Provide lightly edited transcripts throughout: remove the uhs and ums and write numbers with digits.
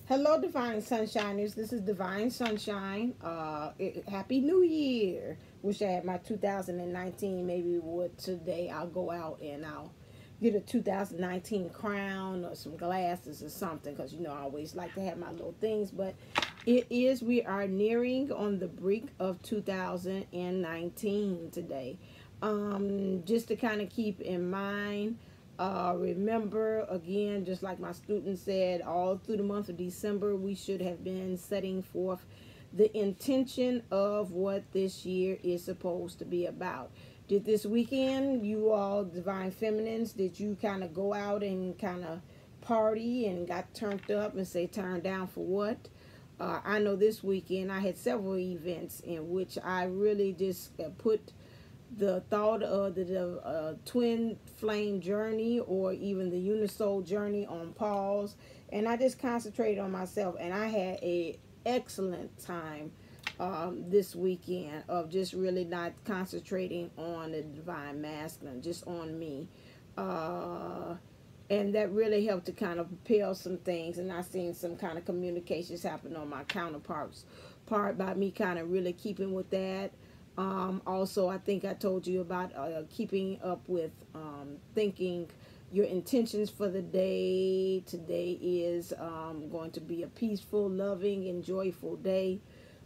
Hello, Divine Sunshiners. This is Divine Sunshine. Happy New Year. Wish I had my 2019. Maybe what today I'll go out and I'll get a 2019 crown or some glasses or something because I always like to have my little things. But we are nearing on the brink of 2019 today. Just to kind of keep in mind. Remember, again, just like my student said, all through the month of December, we should have been setting forth the intention of what this year is supposed to be about. Did this weekend, you all Divine Feminines, did you kind of go out and kind of party and got turned up and say turned down for what? I know this weekend I had several events in which I really just put the thought of the twin flame journey or even the Unisoul journey on pause, and I just concentrated on myself, and I had a excellent time this weekend of just really not concentrating on the divine masculine, just on me, and that really helped to kind of propel some things, and I seen some kind of communications happen on my counterparts part by me kind of really keeping with that. Also, I think I told you about keeping up with thinking your intentions for the day. Today is going to be a peaceful, loving, and joyful day.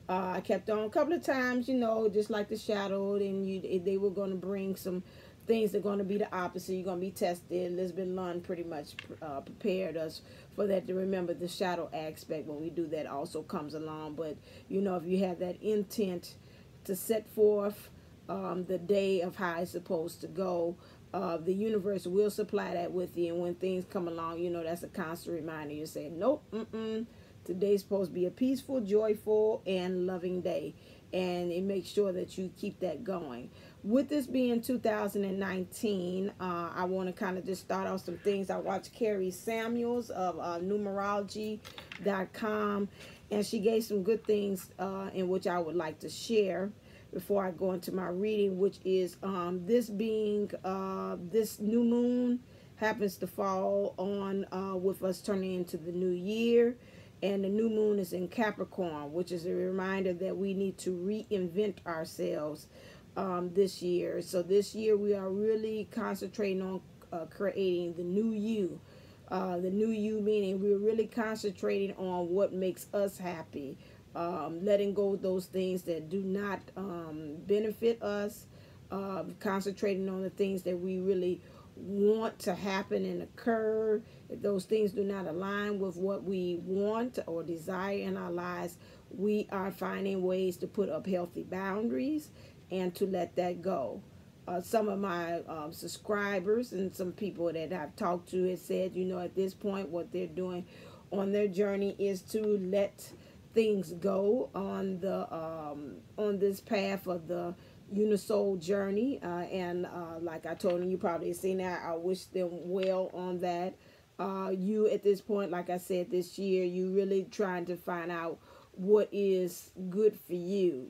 I kept on a couple of times, just like the shadow, and they were going to bring some things that are going to be the opposite. You're going to be tested. Elizabeth Lund pretty much prepared us for that, to remember the shadow aspect when we do that also comes along. But, if you have that intent to set forth the day of how it's supposed to go, the universe will supply that with you. And when things come along, that's a constant reminder. You say, nope, today's supposed to be a peaceful, joyful, and loving day. And it makes sure that you keep that going. With this being 2019, I want to kind of just start off some things. I watched Carrie Samuels of numerology.com, and she gave some good things in which I would like to share before I go into my reading, which is this being this new moon happens to fall on with us turning into the new year. And the new moon is in Capricorn, which is a reminder that we need to reinvent ourselves this year. So this year we are really concentrating on creating the new you. The new you meaning we're really concentrating on what makes us happy. Letting go of those things that do not benefit us. Concentrating on the things that we really want to happen and occur. If those things do not align with what we want or desire in our lives, we are finding ways to put up healthy boundaries and to let that go. Some of my subscribers and some people that I've talked to have said, at this point what they're doing on their journey is to let things go on the on this path of the Unisoul journey, and like I told them, you probably have seen that. I wish them well on that. You at this point, like I said, this year, you really trying to find out what is good for you,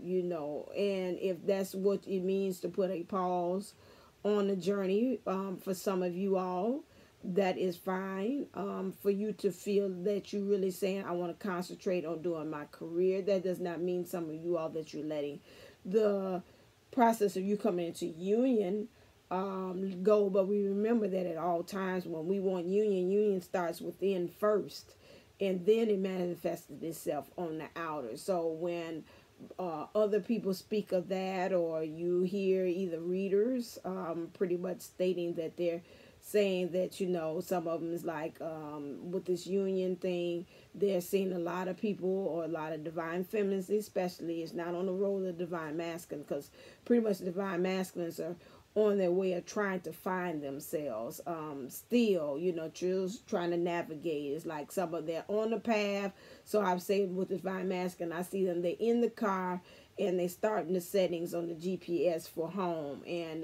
and if that's what it means to put a pause on the journey, for some of you all, that is fine. For you to feel that you're really saying, I want to concentrate on doing my career. That does not mean some of you all that you're letting the process of you coming into union go. But we remember that at all times when we want union starts within first, and then it manifested itself on the outer. So when other people speak of that, or you hear either readers pretty much stating that they're saying that, some of them is like with this union thing, they're seeing a lot of people, or a lot of divine feminines especially, is not on the road of divine masculine, because pretty much divine masculines are on their way of trying to find themselves, still, just trying to navigate. It's like some of them on the path. So I've said with divine masculine, I see them, they're in the car and they starting the settings on the GPS for home, and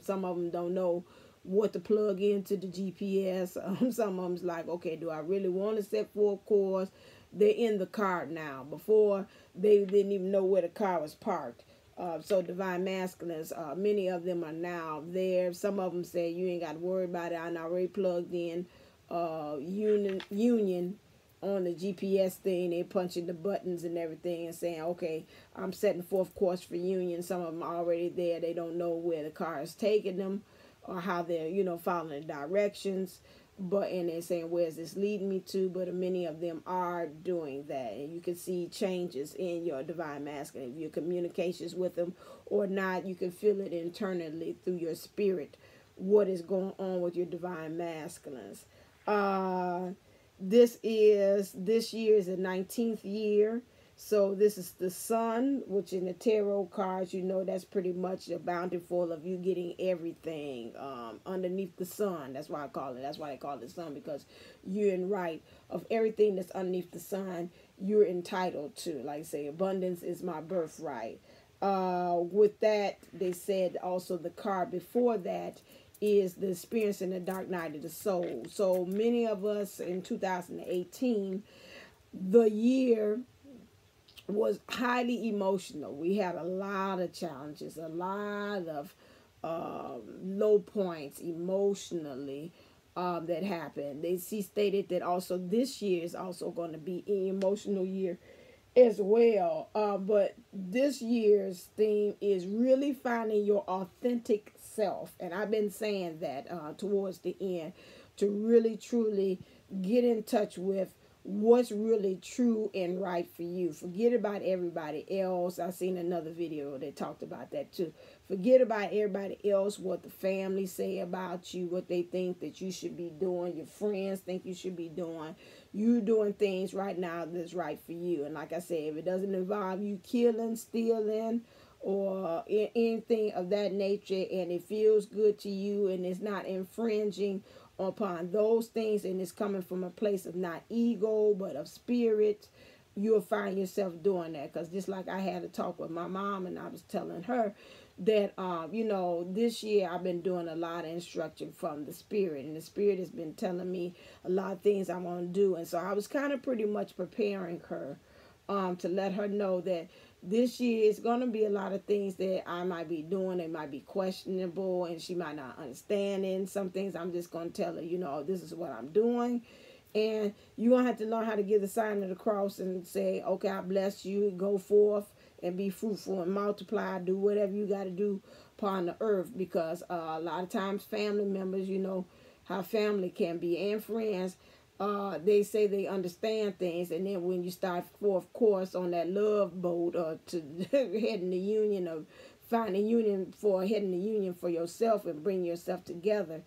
some of them don't know what to plug into the GPS. Some of them's like, okay, do I really want to set for a course? They're in the car now. Before, they didn't even know where the car was parked. So divine masculines, many of them are now there. Some of them say, you ain't got to worry about it. I'm already plugged in. Union on the GPS thing, they punching the buttons and everything and saying, okay, I'm setting forth course for union. Some of them are already there. They don't know where the car is taking them or how they're, you know, following the directions. But, and they're saying, where's this leading me to? But many of them are doing that. And you can see changes in your divine masculine. If your communications with them or not, you can feel it internally through your spirit, what is going on with your divine masculines. This year is the 19th year. So this is the sun, which in the tarot cards, you know, that's pretty much a bountiful of you getting everything underneath the sun. That's why I call it. That's why they call it sun, because you're in right of everything that's underneath the sun. You're entitled to. Like I say, abundance is my birthright. With that, they said also the card before that is the experience in the dark night of the soul. So many of us in 2018, the year was highly emotional. We had a lot of challenges, a lot of low points emotionally that happened. She stated that also this year is also going to be an emotional year as well. But this year's theme is really finding your authentic self. And I've been saying that towards the end, to really truly get in touch with what's really true and right for you. Forget about everybody else. I seen another video that talked about that too. Forget about everybody else, what the family say about you, what they think that you should be doing, your friends think you should be doing. You doing things right now that's right for you. And like I said, if it doesn't involve you killing, stealing, or anything of that nature, and it feels good to you and it's not infringing upon those things, and it's coming from a place of not ego but of spirit, you'll find yourself doing that. Because just like I had a talk with my mom, and I was telling her that you know, this year I've been doing a lot of instruction from the spirit, and the spirit has been telling me a lot of things I want to do. And so I was kind of pretty much preparing her to let her know that this year is going to be a lot of things that I might be doing. They might be questionable and she might not understand it. And some things I'm just going to tell her, you know, this is what I'm doing. And you're going to have to learn how to give the sign of the cross and say, okay, I bless you. Go forth and be fruitful and multiply. Do whatever you got to do upon the earth. Because a lot of times family members, you know how family can be, and friends, they say they understand things, and then when you start forth course on that love boat, or to heading the union, of finding union for heading the union for yourself and bring yourself together,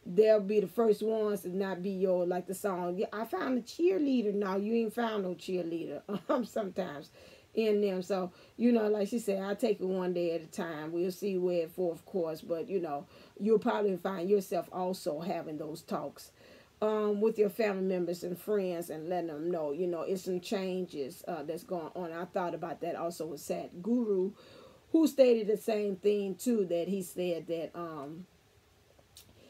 they'll be the first ones to not be your, like the song, yeah, I found a cheerleader. No, you ain't found no cheerleader sometimes in them. So, you know, like she said, I take it one day at a time. We'll see where it forth course, but you know, you'll probably find yourself also having those talks with your family members and friends, and letting them know, you know, it's some changes that's going on. I thought about that also with Sat Guru, who stated the same thing too, that he said that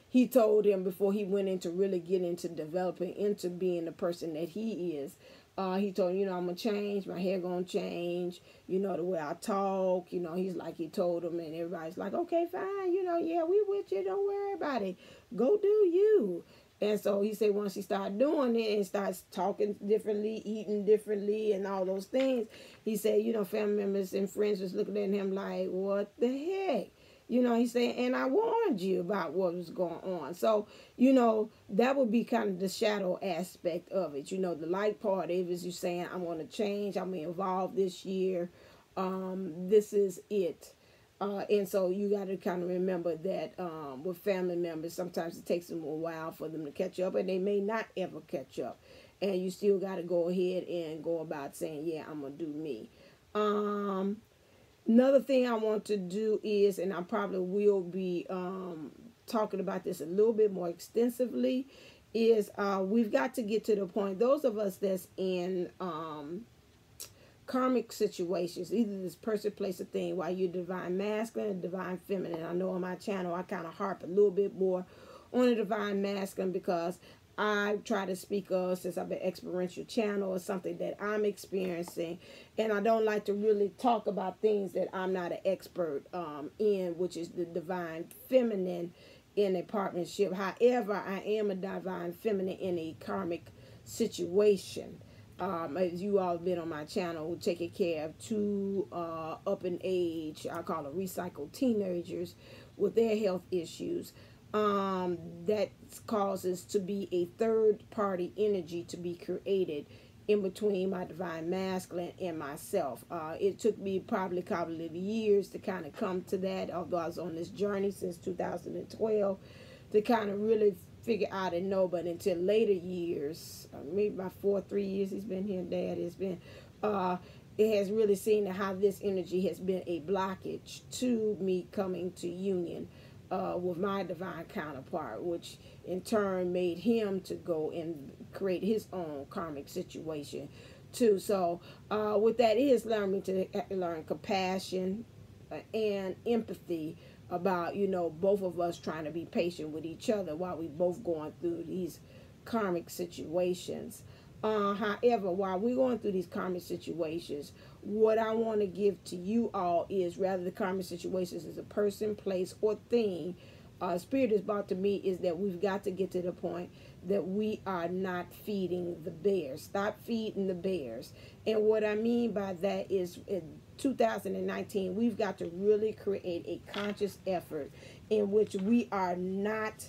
he told him before he went into really getting into developing into being the person that he is. He told him, you know, I'm going to change. My hair going to change. You know, the way I talk. You know, he's like, he told him, and everybody's like, okay, fine. You know, yeah, we with you. Don't worry about it. Go do you. And so he said once he started doing it and starts talking differently, eating differently, and all those things, he said, you know, family members and friends was looking at him like, what the heck? You know, he said, and I warned you about what was going on. So, you know, that would be kind of the shadow aspect of it. You know, the light part is you saying, I'm going to change. I'm going to evolve this year. This is it. And so you got to kind of remember that with family members, sometimes it takes them a while for them to catch up, and they may not ever catch up. And you still got to go ahead and go about saying, yeah, I'm going to do me. Another thing I want to do is, and I probably will be talking about this a little bit more extensively, is we've got to get to the point, those of us that's in karmic situations, either this person, place, or thing, while you're divine masculine and divine feminine. I know on my channel I kind of harp a little bit more on the divine masculine because I try to speak of, since I'm an experiential channel, or something that I'm experiencing, and I don't like to really talk about things that I'm not an expert in, which is the divine feminine in a partnership. However, I am a divine feminine in a karmic situation. As you all have been on my channel, taking care of two up in age, I call it recycled teenagers with their health issues. That causes to be a third party energy to be created in between my divine masculine and myself. It took me probably years to kind of come to that, although I was on this journey since 2012 to kind of really figure out and know. But until later years, maybe about 3 years he's been here, Dad, it's been it has really seen how this energy has been a blockage to me coming to union with my divine counterpart, which in turn made him to go and create his own karmic situation too. So with that is learning to learn compassion and empathy about, you know, both of us trying to be patient with each other while we both going through these karmic situations. However, while we're going through these karmic situations, what I want to give to you all is, rather the karmic situations is a person, place, or thing, Spirit has brought to me is that we've got to get to the point that we are not feeding the bears. Stop feeding the bears. And what I mean by that is in 2019, we've got to really create a conscious effort in which we are not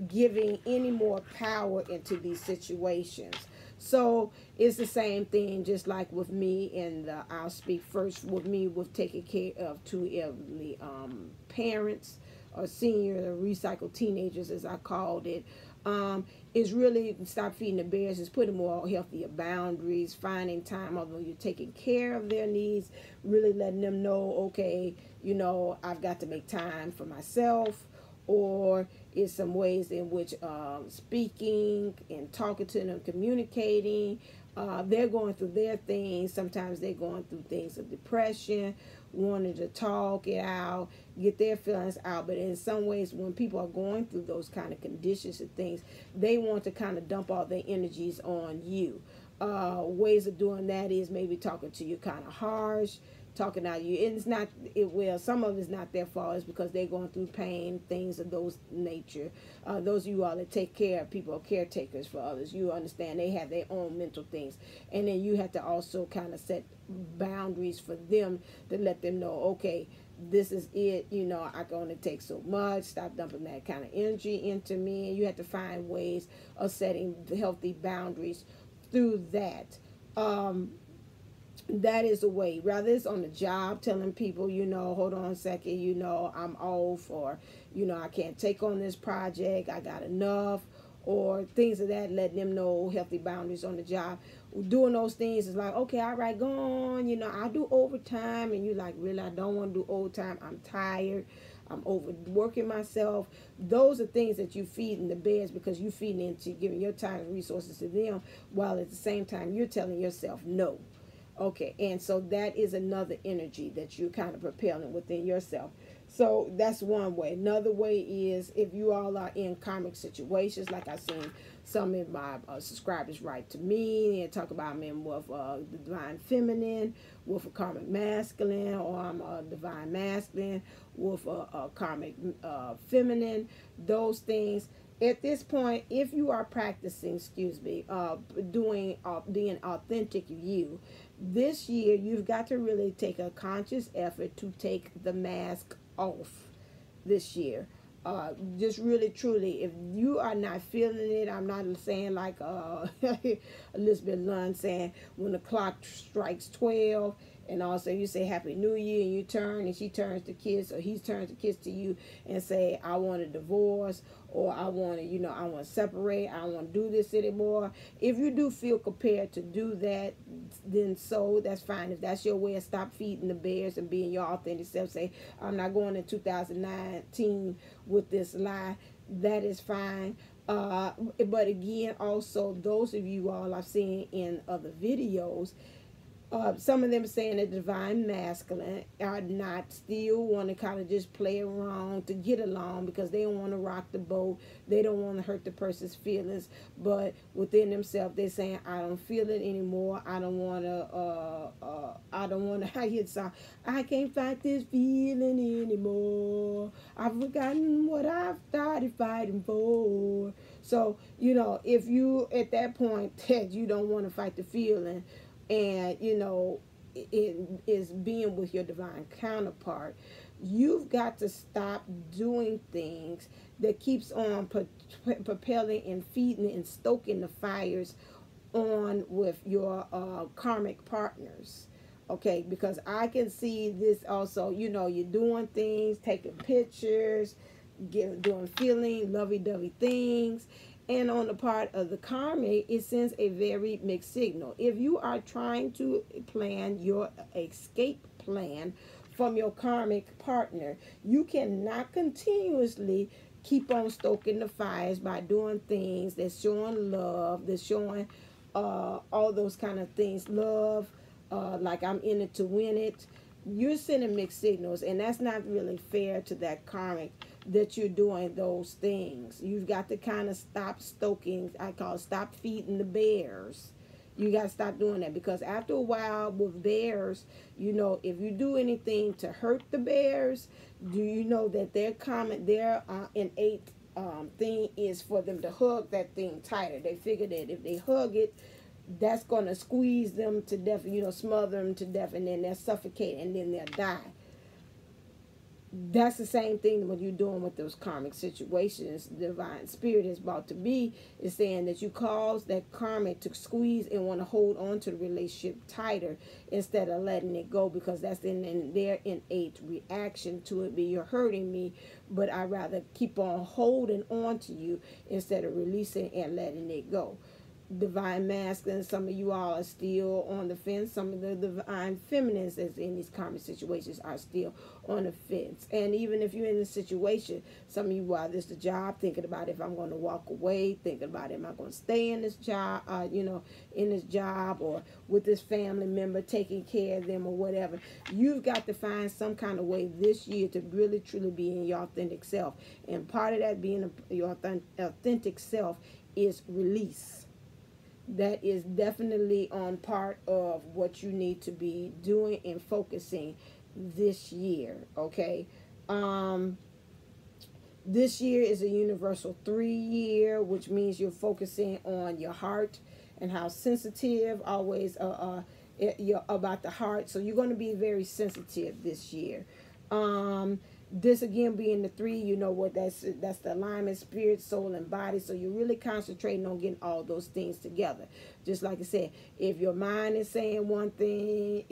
giving any more power into these situations. So it's the same thing, just like with me, and I'll speak first with me with taking care of two elderly parents or senior recycled teenagers, as I called it. Is really stop feeding the bears, is putting more healthier boundaries, finding time, although you're taking care of their needs, really letting them know, okay, you know, I've got to make time for myself. Or is some ways in which speaking and talking to them, communicating, they're going through their things. Sometimes they're going through things of depression, wanting to talk it out, get their feelings out. But in some ways, when people are going through those kind of conditions and things, they want to kind of dump all their energies on you. Ways of doing that is maybe talking to you kind of harsh, talking out you, and it's not well, some of it's not their fault. It's because they're going through pain, things of those nature. Those of you all that take care of people, caretakers for others, you understand they have their own mental things, and then you have to also kind of set boundaries for them to let them know, okay, this is it, you know, I can only take so much, stop dumping that kind of energy into me. And you have to find ways of setting healthy boundaries through that. That is a way. Rather it's on the job, telling people, you know, hold on a second, you know, I'm off, or, you know, I can't take on this project, I got enough, or things of that, letting them know healthy boundaries on the job. Doing those things is like, okay, all right, go on, you know, I'll do overtime, and you're like, really, I don't want to do overtime, I'm tired, I'm overworking myself. Those are things that you feed in the bears, because you feeding into giving your time and resources to them, while at the same time you're telling yourself no. Okay, and so that is another energy that you're kind of propelling within yourself. So that's one way. Another way is if you all are in karmic situations, like I've seen some of my subscribers write to me and talk about me with the divine feminine, with a karmic masculine, or I'm a divine masculine with a karmic feminine, those things. At this point, if you are practicing, being authentic you, this year you've got to really take a conscious effort to take the mask off this year. Just really, truly, if you are not feeling it, I'm not saying like Elizabeth Lund saying when the clock strikes 12, and also you say Happy New Year, and you turn, and she turns to kiss, or he turns to kiss to you and say, I want a divorce, or I want to, you know, I want to separate, I don't want to do this anymore. If you do feel prepared to do that, then so, that's fine. If that's your way of stop feeding the bears and being your authentic self, say, I'm not going in 2019 with this lie, that is fine. But again, also, those of you all I've seen in other videos, Some of them saying the divine masculine are not, still want to kind of just play around to get along because they don't want to rock the boat. They don't want to hurt the person's feelings. But within themselves, they're saying, I don't feel it anymore. I don't want to, how you sound, I can't fight this feeling anymore. I've forgotten what I've started fighting for. So, you know, if you at that point that you don't want to fight the feeling, and you know it is being with your divine counterpart, you've got to stop doing things that keeps on propelling and feeding and stoking the fires on with your karmic partners. Okay, because I can see this also, you know, you're doing things, taking pictures, doing feeling lovey-dovey things. And on the part of the karmic, it sends a very mixed signal. If you are trying to plan your escape plan from your karmic partner, you cannot continuously keep on stoking the fires by doing things that's showing love, that's showing all those kind of things. Love, like I'm in it to win it. You're sending mixed signals, and that's not really fair to that karmic that you're doing those things. You've got to kind of stop stoking, I call it stop feeding the bears. You got to stop doing that, because after a while with bears, you know, if you do anything to hurt the bears, do you know that their innate thing is for them to hug that thing tighter. They figure that if they hug it, that's going to squeeze them to death, you know, smother them to death, and then they'll suffocate, and then they'll die. That's the same thing what you're doing with those karmic situations. The divine spirit is about to be is saying that you cause that karmic to squeeze and want to hold on to the relationship tighter instead of letting it go, because that's in their innate reaction to it. Be you're hurting me, but I'd rather keep on holding on to you instead of releasing and letting it go. Divine masculine, some of you all are still on the fence. Some of the divine feminines that's in these karmic situations are still on the fence. And even if you're in a situation, some of you while this the job, thinking about if I'm going to walk away, thinking about am I going to stay in this job, in this job, or with this family member, taking care of them or whatever. You've got to find some kind of way this year to really truly be in your authentic self. And part of that being your authentic self is release. That is definitely on part of what you need to be doing and focusing this year, okay? This year is a universal 3 year, which means you're focusing on your heart and how sensitive always you're about the heart. So you're going to be very sensitive this year. This again being the 3, you know what that's the alignment, spirit, soul, and body. So you're really concentrating on getting all those things together. Just like I said, if your mind is saying one thing,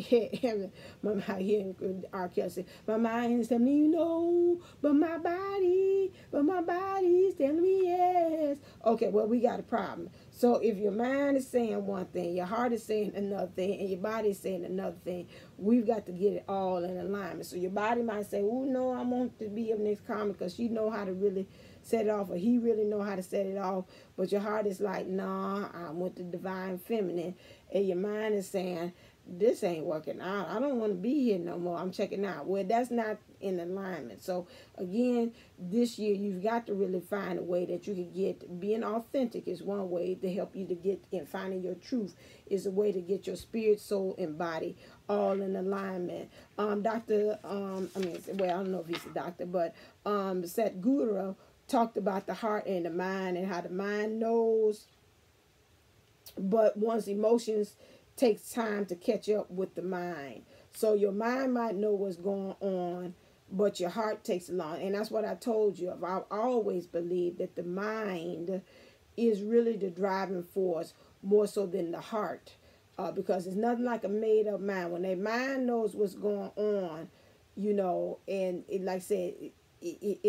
my mind here R. Kelly said, my mind is telling me no, but my body is telling me yes. Okay, well, we got a problem. So if your mind is saying one thing, your heart is saying another thing, and your body is saying another thing, we've got to get it all in alignment. So your body might say, oh, no, I want to be up next karmic because she know how to really set it off, or he really know how to set it off. But your heart is like, nah, I want the divine feminine. And your mind is saying, this ain't working out. I don't want to be here no more. I'm checking out. Well, that's not in alignment. So again, this year you've got to really find a way that you can get, being authentic is one way to help you to get in finding your truth, is a way to get your spirit, soul, and body all in alignment. I don't know if he's a doctor, but Sadhguru talked about the heart and the mind, and how the mind knows, but one's emotions takes time to catch up with the mind. So your mind might know what's going on, but your heart takes long. And that's what I told you. I've always believed that the mind is really the driving force more so than the heart, because it's nothing like a made up mind. When a mind knows what's going on, you know, and it, like I said,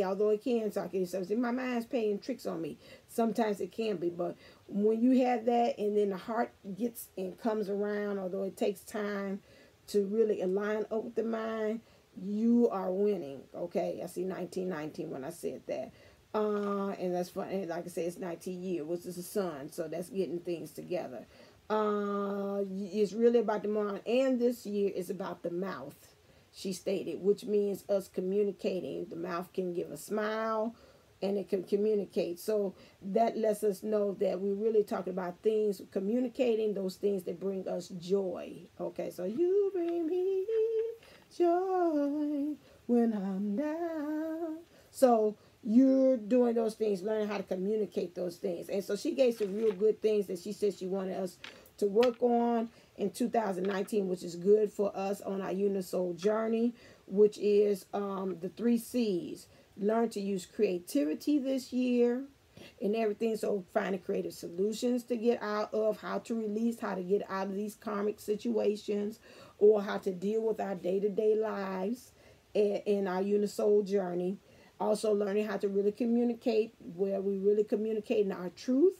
although it can talk, it says my mind's playing tricks on me. Sometimes it can be, but when you have that, and then the heart gets and comes around, although it takes time to really align up with the mind, you are winning. Okay, I see 1919 when I said that, and that's fun. And like I said, it's 19 years, which is the sun, so that's getting things together. It's really about the mind, and this year is about the mouth, she stated, which means us communicating. The mouth can give a smile and it can communicate. So that lets us know that we're really talking about things, communicating those things that bring us joy. Okay, so you bring me joy when I'm down. So you're doing those things, learning how to communicate those things. And so she gave some real good things that she said she wanted us to work on in 2019, which is good for us on our Unisoul journey, which is the 3 C's. Learn to use creativity this year and everything. So finding creative solutions to get out of, how to release, how to get out of these karmic situations, or how to deal with our day-to-day lives in our Unisoul journey. Also learning how to really communicate, where we really communicating our truth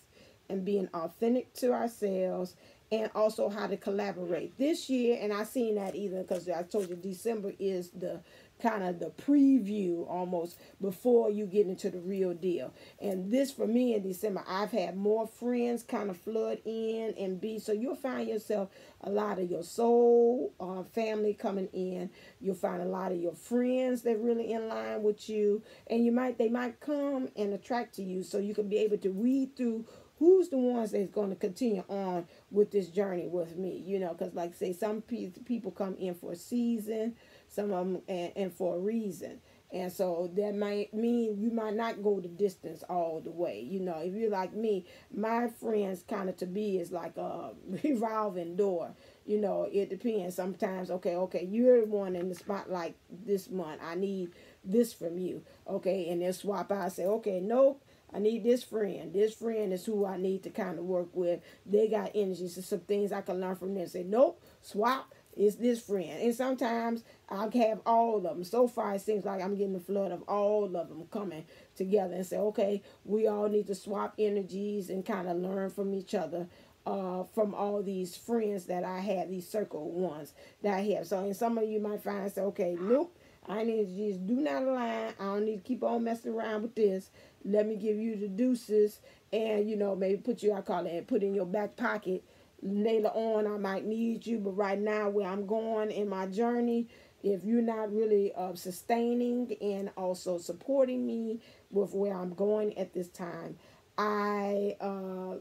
and being authentic to ourselves, and also how to collaborate this year. And I seen that either because I told you December is the kind of the preview almost before you get into the real deal. And this for me in December, I've had more friends kind of flood in and be, so you'll find yourself a lot of your soul family coming in. You'll find a lot of your friends that really in line with you, and they might come and attract to you, so you can be able to read through who's the ones that's going to continue on with this journey with me, because like I say, some people come in for a season, some of them and for a reason. And so that might mean you might not go the distance all the way. If you're like me, my friends kind of to be is like a revolving door. It depends. Sometimes, okay, you're the one in the spotlight this month. I need this from you. Okay, and they'll swap out and say, okay, nope. I need this friend. This friend is who I need to kind of work with. They got energy. So some things I can learn from them. Say, nope, swap. It's this friend. And sometimes I'll have all of them. So far, it seems like I'm getting the flood of all of them coming together and say, okay, we all need to swap energies and kind of learn from each other. From all these friends that I have, these circle ones that I have. So, and some of you might find, say, okay, nope, I need to just do not align. I don't need to keep on messing around with this. Let me give you the deuces and, maybe put in your back pocket. Later on, I might need you, but right now where I'm going in my journey, if you're not really sustaining and also supporting me with where I'm going at this time, I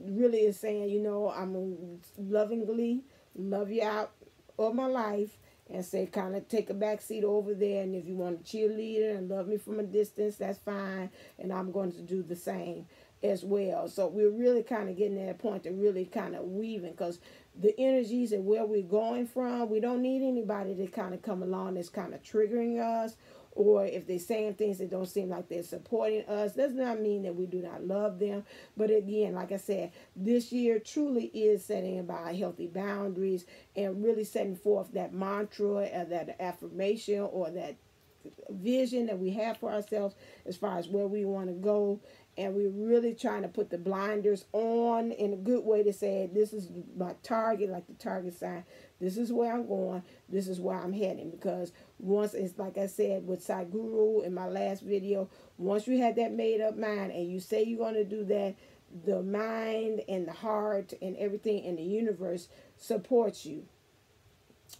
really is saying, I'm lovingly love you out of my life and say kind of take a back seat over there. And if you want a cheerleader and love me from a distance, that's fine. And I'm going to do the same as well. So we're really kind of getting to that point to really kind of weaving, because the energies and where we're going from, we don't need anybody to kind of come along that's kind of triggering us, or if they're saying things that don't seem like they're supporting us. Does not mean that we do not love them. But again, like I said, this year truly is setting about healthy boundaries and really setting forth that mantra or that affirmation or that vision that we have for ourselves as far as where we want to go. And we're really trying to put the blinders on in a good way to say, this is my target, like the target sign. This is where I'm going. This is where I'm heading. Because once, it's like I said with Sadhguru in my last video, once you have that made up mind and you say you're going to do that, the mind and the heart and everything in the universe supports you.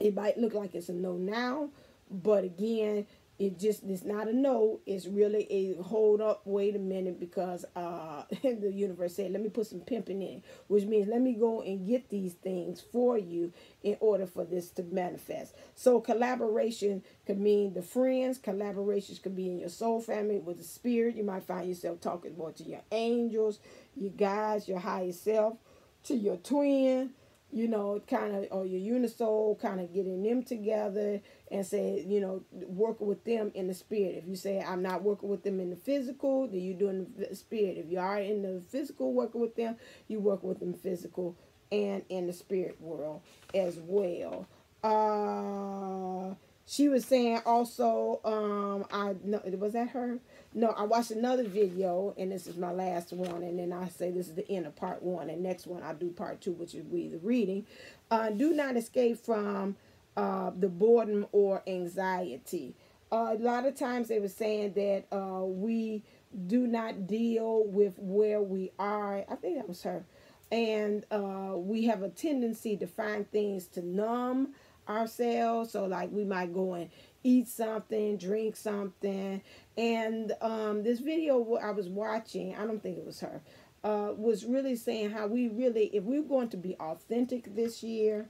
It might look like it's a no now, but again, it's not a no. It's really a hold up, wait a minute, because the universe said, let me put some pimping in, which means let me go and get these things for you in order for this to manifest. So collaboration could mean the friends. Collaborations could be in your soul family with the spirit. You might find yourself talking more to your angels, your guides, your higher self, to your twin, kind of, or your unisoul, kind of getting them together and say, working with them in the spirit. If you say, I'm not working with them in the physical, then you're doing the spirit. If you are in the physical working with them, you work with them physical and in the spirit world as well. She was saying also, was that her? No, I watched another video, and this is my last one, and then I say this is the end of part 1, and next one I'll do part 2, which is the reading. Do not escape from the boredom or anxiety. A lot of times they were saying that we do not deal with where we are. I think that was her. And we have a tendency to find things to numb ourselves. So like we might go and eat something, drink something. And this video I was watching, I don't think it was her, was really saying how we really, if we're going to be authentic this year,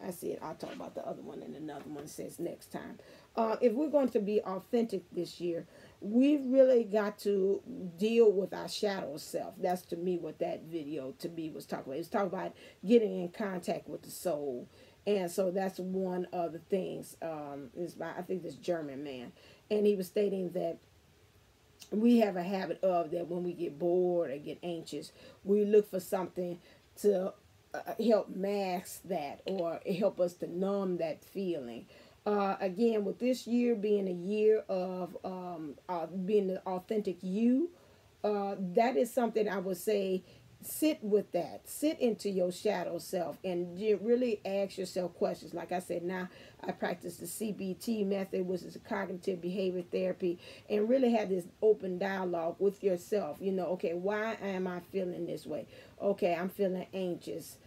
I see it, I'll talk about the other one, and another one says next time. If we're going to be authentic this year, we've really got to deal with our shadow self. That's to me what that video to me was talking about. It's talking about getting in contact with the soul. And so that's one of the things. Is by, I think, this German man. And he was stating that we have a habit of that when we get bored or get anxious, we look for something to help mask that or help us to numb that feeling. Again, with this year being a year of being the authentic you, that is something I would say, sit with that. Sit into your shadow self and really ask yourself questions. Like I said, now I practice the CBT method, which is a cognitive behavior therapy, and really have this open dialogue with yourself. You know, okay, why am I feeling this way? Okay, I'm feeling anxious.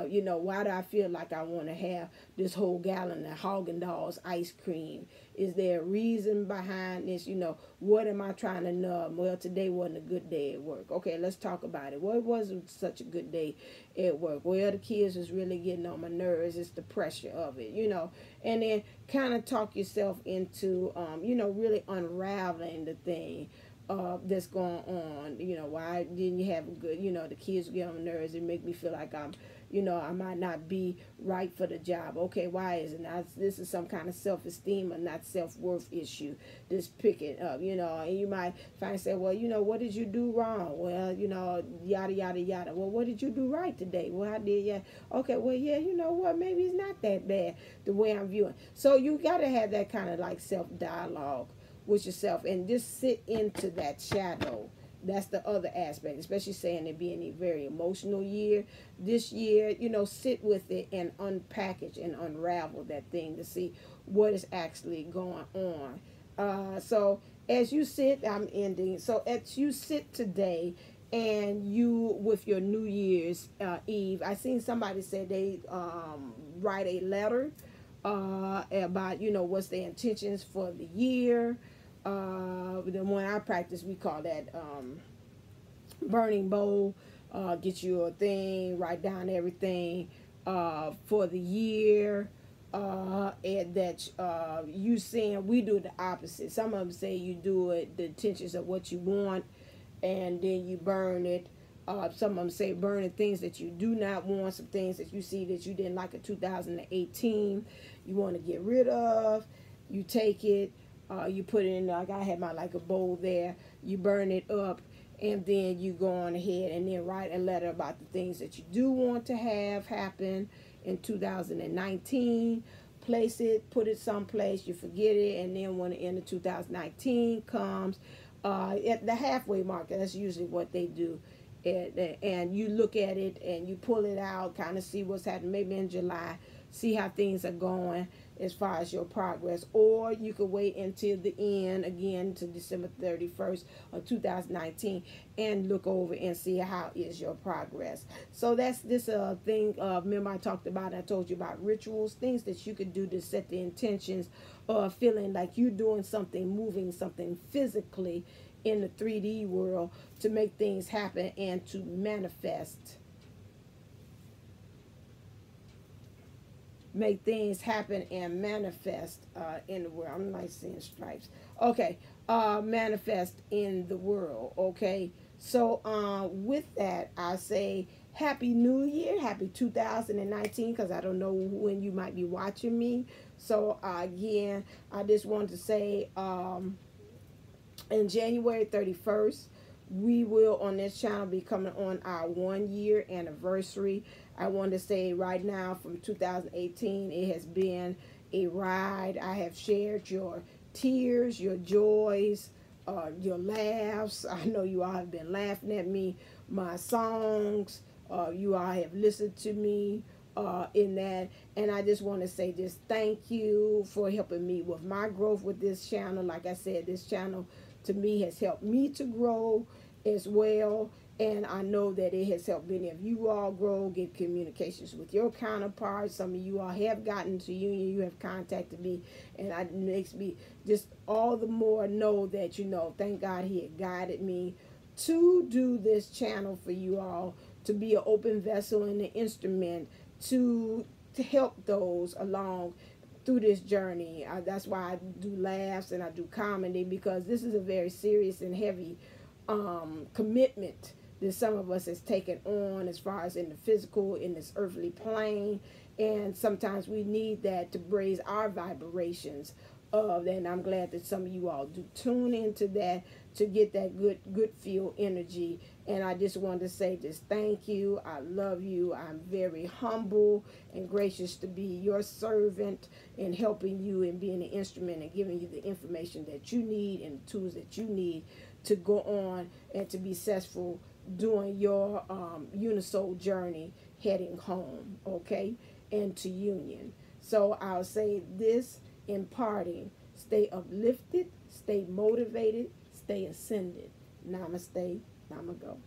You know, why do I feel like I want to have this whole gallon of Haagen-Dazs ice cream? Is there a reason behind this? You know, what am I trying to numb? Well, today wasn't a good day at work. Okay, let's talk about it. Well, it wasn't such a good day at work. Well, the kids was really getting on my nerves. It's the pressure of it, you know. And then kind of talk yourself into, you know, really unraveling the thing that's going on. You know, why didn't you have a good, you know, the kids get on my nerves. It make me feel like I'm, you know, I might not be right for the job. Okay, why is it not? This is some kind of self-esteem or not self-worth issue. Just pick it up, you know. And you might find, say, well, you know, what did you do wrong? Well, you know, yada, yada, yada. Well, what did you do right today? Well, I did, yeah. Okay, well, yeah, you know what? Maybe it's not that bad the way I'm viewing. So you got to have that kind of like self-dialogue with yourself and just sit into that shadow. That's the other aspect, especially saying it being a very emotional year. This year, you know, sit with it and unpackage and unravel that thing to see what is actually going on. So as you sit, I'm ending. So as you sit today and you, with your New Year's Eve, I seen somebody say they write a letter about, you know, what's their intentions for the year. The one I practice, we call that burning bowl. Get you a thing, write down everything for the year. And that you saying we do the opposite. Some of them say you do it, the intentions of what you want, and then you burn it. Some of them say burning things that you do not want, some things that you see that you didn't like in 2018, you want to get rid of. You take it. You put it in, like I had my like a bowl there, you burn it up, and then you go on ahead and then write a letter about the things that you do want to have happen in 2019. Place it, put it someplace, you forget it, and then when the end of 2019 comes, at the halfway mark, that's usually what they do. And you look at it and you pull it out, kind of see what's happening, maybe in July, see how things are going as far as your progress. Or you could wait until the end, again to December 31st of 2019, and look over and see how is your progress. So that's this thing. Remember I talked about, I told you about rituals, things that you could do to set the intentions of feeling like you're doing something, moving something physically in the 3D world to make things happen and to manifest. Make things happen and manifest in the world. I'm not seeing stripes. Okay, manifest in the world. Okay, so with that, I say Happy New Year, Happy 2019, because I don't know when you might be watching me. So again, I just wanted to say, in January 31st, we will on this channel be coming on our 1 year anniversary. I want to say right now from 2018, it has been a ride. I have shared your tears, your joys, your laughs. I know you all have been laughing at me, my songs. You all have listened to me in that. And I just want to say just thank you for helping me with my growth with this channel. Like I said, this channel to me has helped me to grow as well. And I know that it has helped many of you all grow, get communications with your counterparts. Some of you all have gotten to union. You have contacted me. And it makes me just all the more know that, you know, thank God he had guided me to do this channel for you all, to be an open vessel and an instrument to help those along through this journey. That's why I do laughs and I do comedy, because this is a very serious and heavy commitment that some of us has taken on, as far as in the physical, in this earthly plane. And sometimes we need that to raise our vibrations of that. And I'm glad that some of you all do tune into that to get that good feel energy. And I just wanted to say just thank you. I love you. I'm very humble and gracious to be your servant in helping you and being an instrument and giving you the information that you need and the tools that you need to go on and to be successful doing your Unisoul journey heading home, okay, and to union. So I'll say this in parting: stay uplifted, stay motivated, stay ascended. Namaste, Namago.